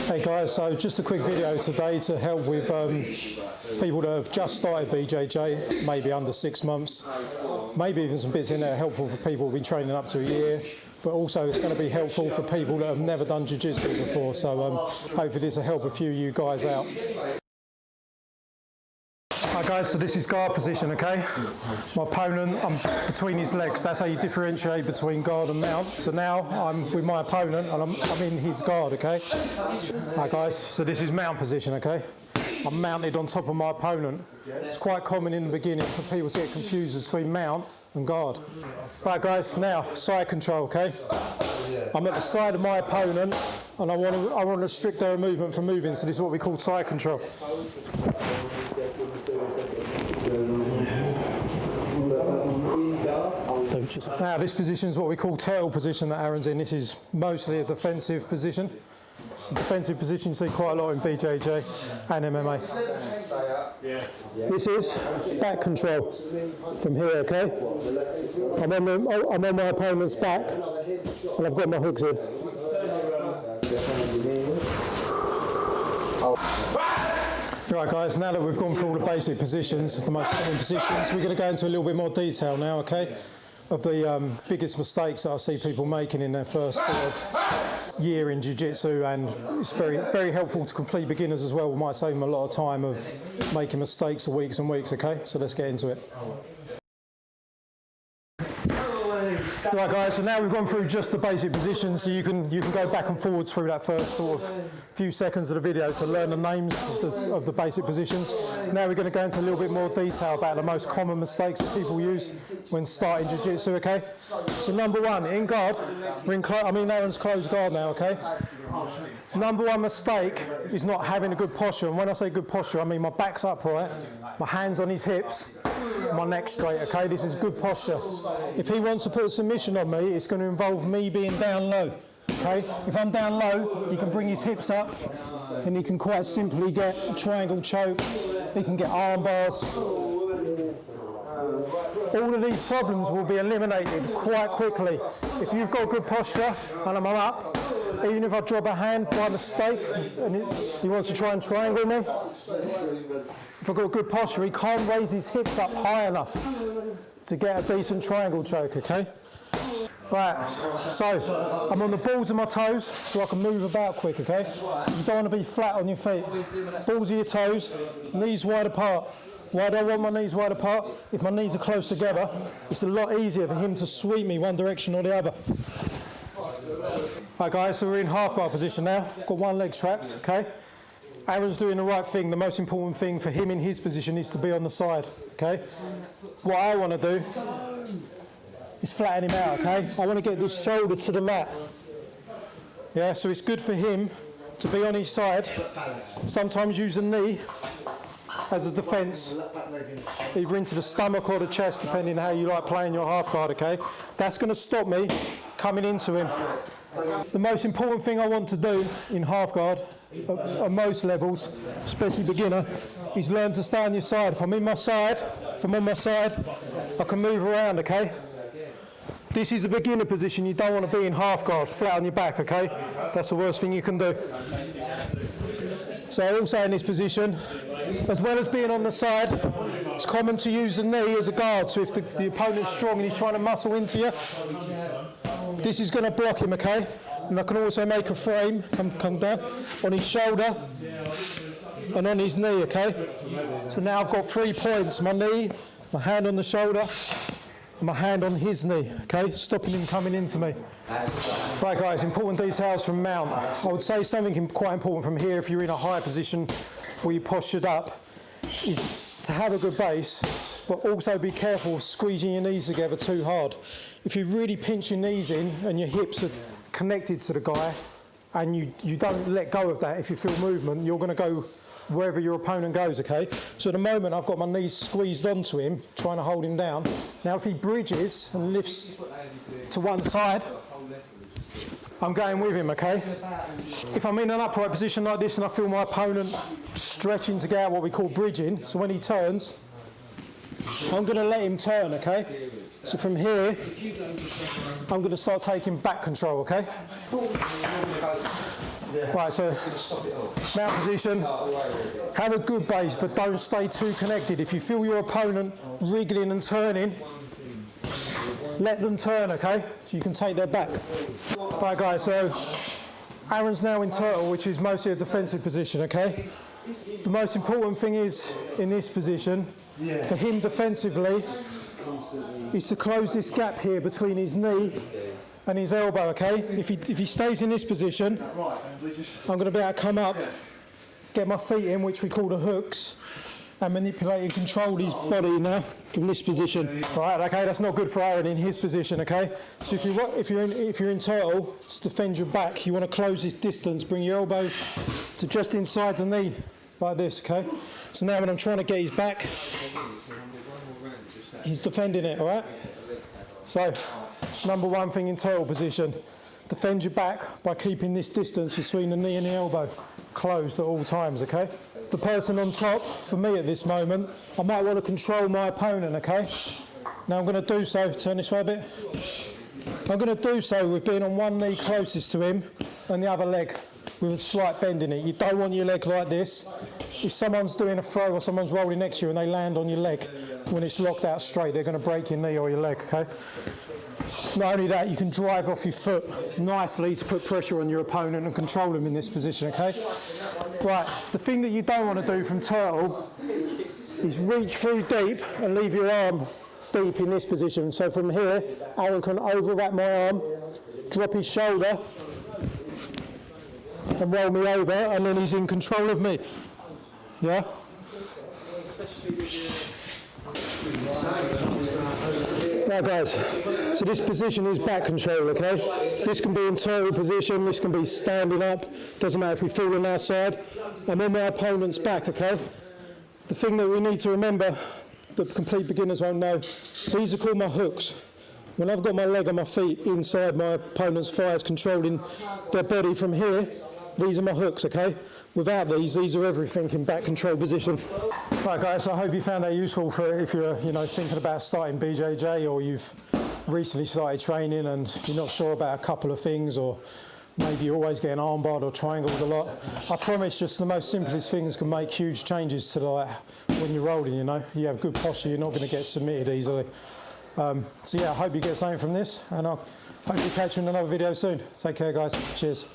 Hey guys, so just a quick video today to help with people that have just started BJJ, maybe under 6 months, maybe even some bits in there helpful for people who've been training up to a year, but also it's going to be helpful for people that have never done Jiu Jitsu before, so hopefully this will help a few of you guys out. Right guys, so this is guard position, okay? My opponent, I'm between his legs. That's how you differentiate between guard and mount. So now I'm with my opponent and I'm in his guard, okay? Right guys, so this is mount position, okay? I'm mounted on top of my opponent. It's quite common in the beginning for people to get confused between mount and guard. Right guys, now side control, okay? I'm at the side of my opponent and I want to restrict their movement from moving, so this is what we call side control. Now this position is what we call turtle position that Aaron's in. This is mostly a defensive position. It's a defensive position you see quite a lot in BJJ and MMA. This is back control from here, okay? I'm on my opponent's back and I've got my hooks in. Right guys, now that we've gone through all the basic positions, the most common positions, we're going to go into a little bit more detail now, okay, of the biggest mistakes that I see people making in their first sort of year in Jiu Jitsu, and it's very, very helpful to complete beginners as well. We might save them a lot of time of making mistakes for weeks and weeks, okay, so let's get into it. Right guys, so now we've gone through just the basic positions, so you can go back and forwards through that first sort of few seconds of the video to learn the names of the basic positions. Now we're going to go into a little bit more detail about the most common mistakes that people use when starting Jiu Jitsu, okay? So number one, in guard, Aaron's closed guard now, okay? Number one mistake is not having a good posture, and when I say good posture, I mean my back's upright, my hands on his hips, my neck straight, okay? This is good posture. If he wants to put a submission on me, it's going to involve me being down low, okay? If I'm down low, he can bring his hips up and he can quite simply get a triangle choke, he can get arm bars. All of these problems will be eliminated quite quickly. If you've got good posture and I'm up, even if I drop a hand by mistake and he wants to try and triangle me, if I've got good posture, he can't raise his hips up high enough to get a decent triangle choke, okay? Right, so I'm on the balls of my toes so I can move about quick, okay? You don't want to be flat on your feet. Balls of your toes, knees wide apart. Why do I want my knees wide apart? If my knees are close together, it's a lot easier for him to sweep me one direction or the other. Right guys, so we're in half guard position now. I've got one leg trapped, okay? Aaron's doing the right thing. The most important thing for him in his position is to be on the side, okay? What I want to do is flatten him out, okay? I want to get this shoulder to the mat. Yeah, so it's good for him to be on his side. Sometimes use a knee as a defence, either into the stomach or the chest, depending on how you like playing your half guard, okay? That's going to stop me coming into him. The most important thing I want to do in half guard, at most levels, especially beginner, is learn to stay on your side. If I'm on my side, I can move around, okay? This is a beginner position. You don't want to be in half guard, flat on your back, okay? That's the worst thing you can do. So also in this position, as well as being on the side, it's common to use the knee as a guard. So if the opponent's strong and he's trying to muscle into you, this is going to block him, okay? And I can also make a frame, come down, on his shoulder and on his knee, okay? So now I've got 3 points, my knee, my hand on the shoulder, and my hand on his knee, okay? Stopping him coming into me. Right guys, important details from mount. I would say something quite important from here if you're in a higher position where you postured up is to have a good base, but also be careful of squeezing your knees together too hard. If you really pinch your knees in and your hips are connected to the guy and you don't let go of that, if you feel movement, you're going to go wherever your opponent goes, okay? So at the moment I've got my knees squeezed onto him, trying to hold him down. Now if he bridges and lifts to one side, I'm going with him, okay? If I'm in an upright position like this and I feel my opponent stretching to get out what we call bridging, so when he turns, I'm going to let him turn, okay? So from here, I'm going to start taking back control, okay? Right, so mount position, have a good base, but don't stay too connected. If you feel your opponent wriggling and turning, let them turn, okay? So you can take their back. Right guys, so Aaron's now in turtle, which is mostly a defensive position, okay? The most important thing is, in this position, for him defensively, is to close this gap here between his knee and his elbow, okay? If he stays in this position, I'm going to be able to come up, get my feet in, which we call the hooks, and manipulate and control his body now from this position. Right, okay, that's not good for Aaron in his position, okay? So if you're in turtle, to defend your back, you want to close this distance, bring your elbow to just inside the knee, like this, okay? So now when I'm trying to get his back, he's defending it, all right? So, number one thing in turtle position, defend your back by keeping this distance between the knee and the elbow closed at all times, okay? The person on top, for me at this moment, I might want to control my opponent, okay? Now I'm going to do so, turn this way a bit. I'm going to do so with being on one knee closest to him and the other leg with a slight bend in it. You don't want your leg like this. If someone's doing a throw or someone's rolling next to you and they land on your leg, when it's locked out straight, they're going to break your knee or your leg, okay? Not only that, you can drive off your foot nicely to put pressure on your opponent and control him in this position, okay? Right, the thing that you don't want to do from turtle is reach through deep and leave your arm deep in this position. So from here, Aaron can over-wrap my arm, drop his shoulder, and roll me over, and then he's in control of me. Yeah? Right guys, so this position is back control, okay? This can be in turtle position, this can be standing up, doesn't matter if we fall on our side. I'm on my opponent's back, okay? The thing that we need to remember, that complete beginners won't know, these are called my hooks. When I've got my leg and my feet inside my opponent's thighs, controlling their body from here, these are my hooks, okay? Without these are everything in back control position. Right guys, so I hope you found that useful for if you're thinking about starting BJJ, or you've recently started training and you're not sure about a couple of things, or maybe you're always getting armbarred or triangled a lot. I promise just the most simplest things can make huge changes to when you're rolling, you know. You have good posture, you're not going to get submitted easily. So yeah, I hope you get something from this, and I'll hope to catch you in another video soon. Take care guys, cheers.